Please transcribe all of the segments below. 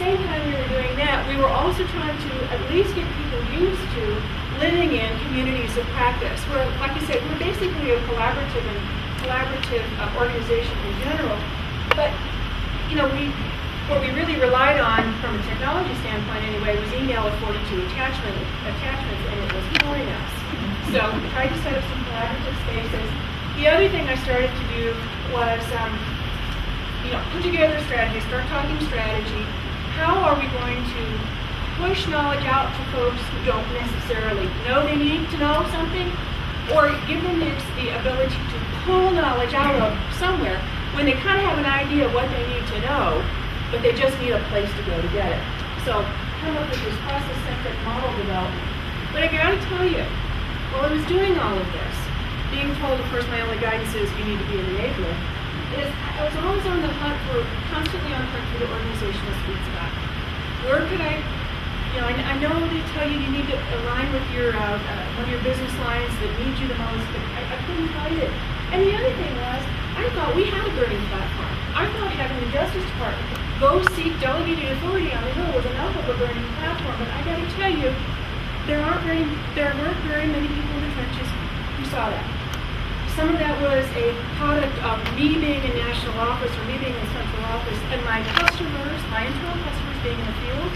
same time we were doing that, we were also trying to at least get people used to living in communities of practice. Where, like I said, we're basically a collaborative organization in general. But what we really relied on from a technology standpoint anyway was email with 42 attachments, and it was killing us. So we tried to set up some collaborative spaces. The other thing I started to do was, put together a strategy, start talking strategy. How are we going to push knowledge out to folks who don't necessarily know they need to know something, or give them the ability to pull knowledge out of somewhere when they kind of have an idea of what they need to know, but they just need a place to go to get it. So come up with this process-centric model development. But I gotta tell you, while I was doing all of this, being told, of course, my only guidance is you need to be an enabler, I was always on the hunt constantly on the hunt for the organizational sweet spot. Where could I know they tell you need to align with your one of your business lines that needs you the most, but I couldn't find it. And the other thing was, I thought we had a burning platform. I thought having the Justice Department go seek delegated authority on the Hill was enough of a burning platform. But I got to tell you, there weren't very many people in the trenches who saw that. Some of that was a product of me being in national office or me being in central office, and my customers, my internal customers being in the field.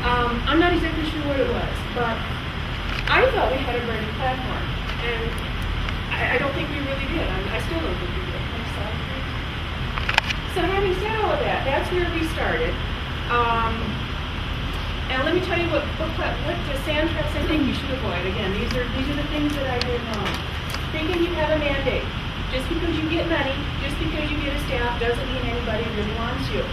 I'm not exactly sure what it was, but I thought we had a burning platform, and I don't think we really did. I still don't think we did. Next slide, please. So having said all of that, that's where we started. And let me tell you what sand traps I think you should avoid. Again, these are the things that I did wrong. Thinking you have a mandate. Just because you get money, just because you get a staff, doesn't mean anybody really wants you.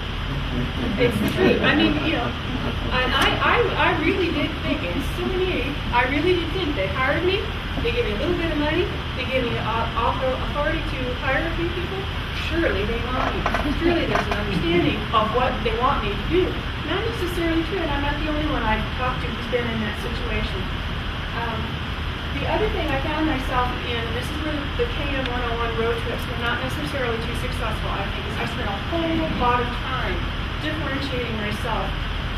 It's the truth. I mean, and I really did think, and it's silly me, I really did think they hired me, they gave me a little bit of money, they gave me authority to hire a few people. Surely they want me. Surely there's an understanding of what they want me to do. Not necessarily true, and I'm not the only one I've talked to who's been in that situation. The other thing I found myself in, this is where the KM 101 road trips were not necessarily too successful, I think, is I spent a whole lot of time differentiating myself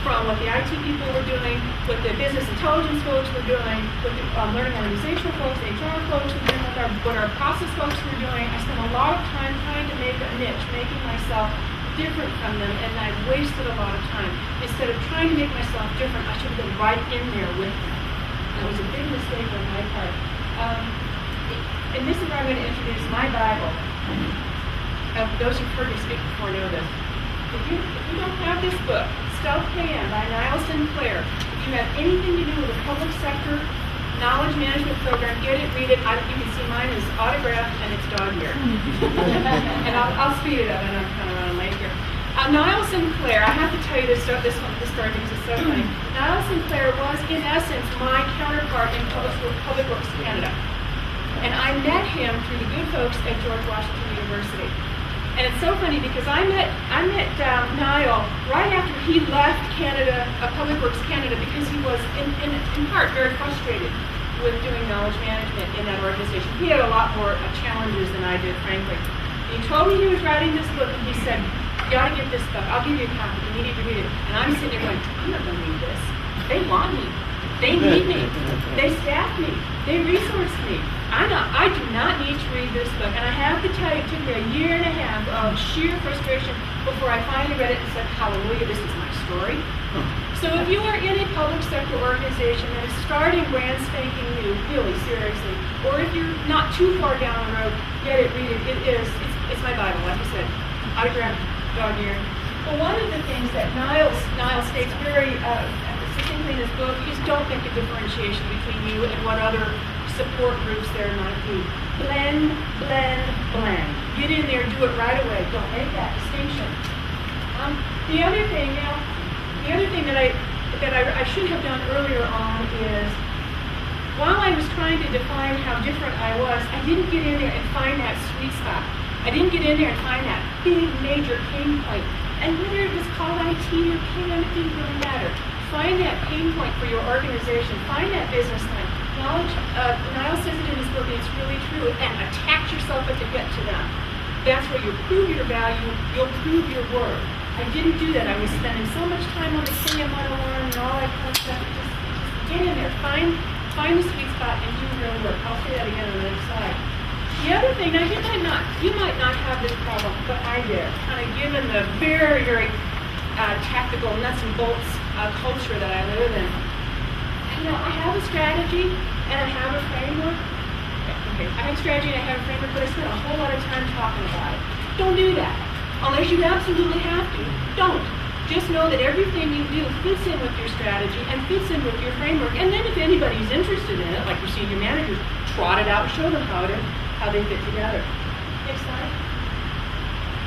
from what the IT people were doing, what the business intelligence folks were doing, what the learning organizational folks, HR folks were doing, what our process folks were doing. I spent a lot of time trying to make a niche, making myself different from them, and I wasted a lot of time. Instead of trying to make myself different, I should have been right in there with them. That was a big mistake on my part. And this is where I'm going to introduce my Bible. Those who've heard me speak before know this. If you don't have this book, Stealth KM by Niall Sinclair, if you have anything to do with a public sector knowledge management program, get it, read it. You can see mine is autographed and it's dog-eared. And I'll speed it up. I know I'm kind of running late here. Niall Sinclair, I have to tell you this story because it's so funny. Niall Sinclair was, in essence, my counterpart in Public Works Canada. And I met him through the good folks at George Washington University. And it's so funny because I met Niall right after he left Canada, Public Works Canada, because he was, in part, very frustrated with doing knowledge management in that organization. He had a lot more challenges than I did, frankly. He told me he was writing this book, and he said, you ought to get this book. I'll give you a copy. You need to read it. And I'm sitting there going, I'm not going to read this. They want me. They need me. They staff me. They resource me. I do not need to read this book. And I have to tell you, it took me a year and a half of sheer frustration before I finally read it and said, hallelujah, this is my story. So if you are in a public sector organization that is starting brand spanking new, really seriously, or if you're not too far down the road, get it, read it. It's my Bible, like I said. Autographed, dog-eared. Well, one of the things that Niall states very succinctly in his book is don't make a differentiation between you and what other support groups there might be. Blend, blend, blend. Get in there, do it right away. Don't make that distinction. The other thing that I should have done earlier on is, while I was trying to define how different I was, I didn't get in there and find that sweet spot. I didn't get in there and find that big, major pain point. And whether it was called IT or KM, it didn't really matter. Find that pain point for your organization. Find that business line. Knowledge, Niall says it in his book, and it's really true, and attach yourself to get to them. That's where you prove your value, you'll prove your worth. I didn't do that. I was spending so much time on the KM 101 and all that kind of stuff. Just get in there, find the sweet spot and do real work. I'll say that again on the other side. The other thing, now you might not have this problem, but I did. Kind of given the very, very tactical nuts and bolts culture that I live in. You know, I have a strategy and I have a framework. Okay, I have a strategy and I have a framework, but I spend a whole lot of time talking about it. Don't do that. Unless you absolutely have to. Don't. Just know that everything you do fits in with your strategy and fits in with your framework. And then if anybody's interested in it, like your senior managers, trot it out and show them how they fit together. Next slide.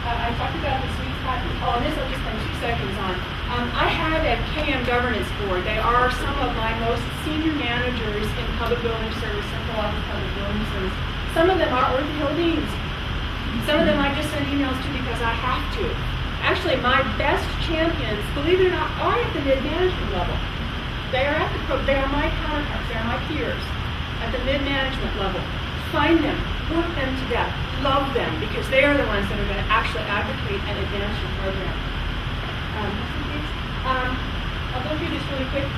I talked about the sweet spot. Oh, and this I'll just spend 2 seconds on. I have a KM governance board. They are some of my most senior managers in public building service, central office public building service. Some of them are Ortho Hill deans. Some of them I just send emails to because I have to. Actually, my best champions, believe it or not, are at the mid-management level. They are my counterparts. They are my peers at the mid-management level. Find them, work them to death, love them, because they are the ones that are going to actually advocate and advance your program. I'll go through this really quick.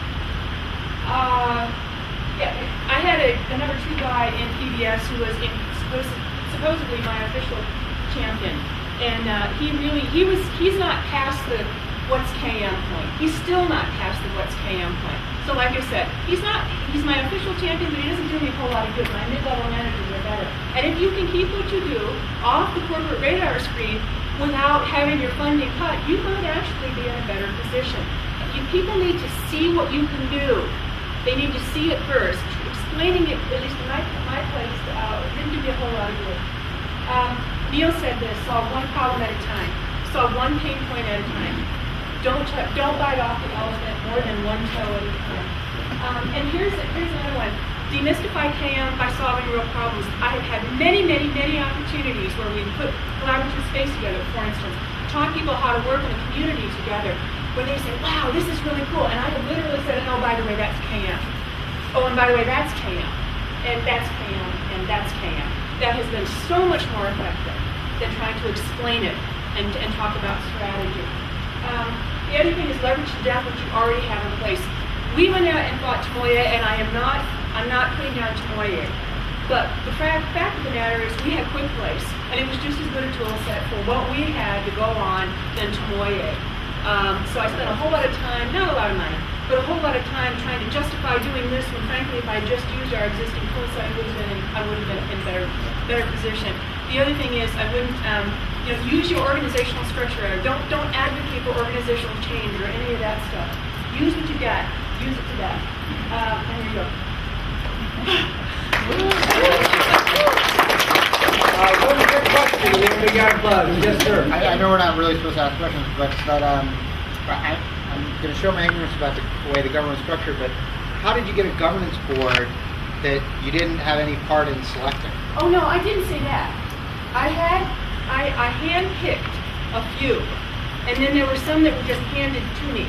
I had a number 2 guy in PBS who was supposedly my official champion, and he's not past the what's KM point. He's still not past the what's KM point. So like I said, he's my official champion, but he doesn't do me a whole lot of good. My mid-level managers are better. And if you can keep what you do off the corporate radar screen without having your funding cut, you might actually be in a better position. People need to see what you can do. They need to see it first. Explaining it, at least in my place, didn't do me a whole lot of good. Neil said this: solve one problem at a time. Solve one pain point at a time. Don't bite off the elephant more than one toe at a time. And here's another one. Demystify KM by solving real problems. I have had many opportunities where we put collaborative space together, for instance, taught people how to work in a community together, where they say, wow, this is really cool. And I have literally said, oh, by the way, that's KM. Oh, and by the way, that's KM. And that's KM. And that's KM. That has been so much more effective than trying to explain it and talk about strategy. The other thing is leverage to death what you already have in place. We went out and bought Tomoye, and I'm not putting down Tomoye. But the fact of the matter is we had Quick Place, and it was just as good a tool set for what we had to go on than Tomoye. So I spent a whole lot of time, not a lot of money, but a whole lot of time trying to justify doing this when frankly if I just used our existing tool set, I would have been in better position. The other thing is I wouldn't use your organizational structure. Don't advocate for organizational change or any of that stuff. Use what you got. Use it to death. And here you go. One quick question, and then we got buzz. Yes, sir. I know we're not really supposed to ask questions, but I'm going to show my ignorance about the way the government's structured. But how did you get a governance board that you didn't have any part in selecting? Oh no, I didn't say that. I handpicked a few, and then there were some that were just handed to me.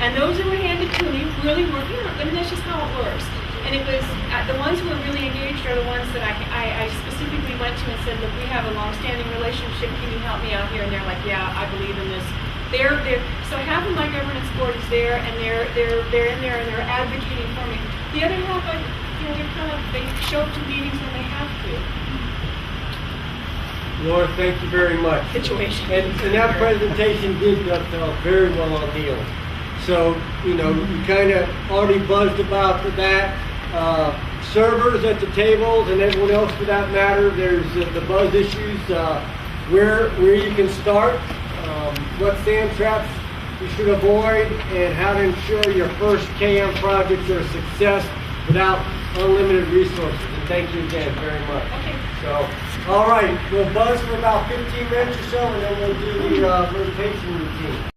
And those that were handed to me really were, that's just how it works. And it was, the ones who were really engaged are the ones that I specifically went to and said, look, we have a long-standing relationship, can you help me out here? And they're like, yeah, I believe in this. So half of my governance board is there, and they're in there and they're advocating for me. The other half, they show up to meetings when they have to. Laura, thank you very much. Situation. And that presentation did dovetail very well on Neil. So, you kind of already buzzed about that. Servers at the tables and everyone else for that matter, there's the buzz issues, where you can start, what sand traps you should avoid, and how to ensure your first KM projects are a success without unlimited resources. And thank you again very much. Okay. So, all right, we'll buzz for about 15 minutes or so, and then we'll do the rotation routine.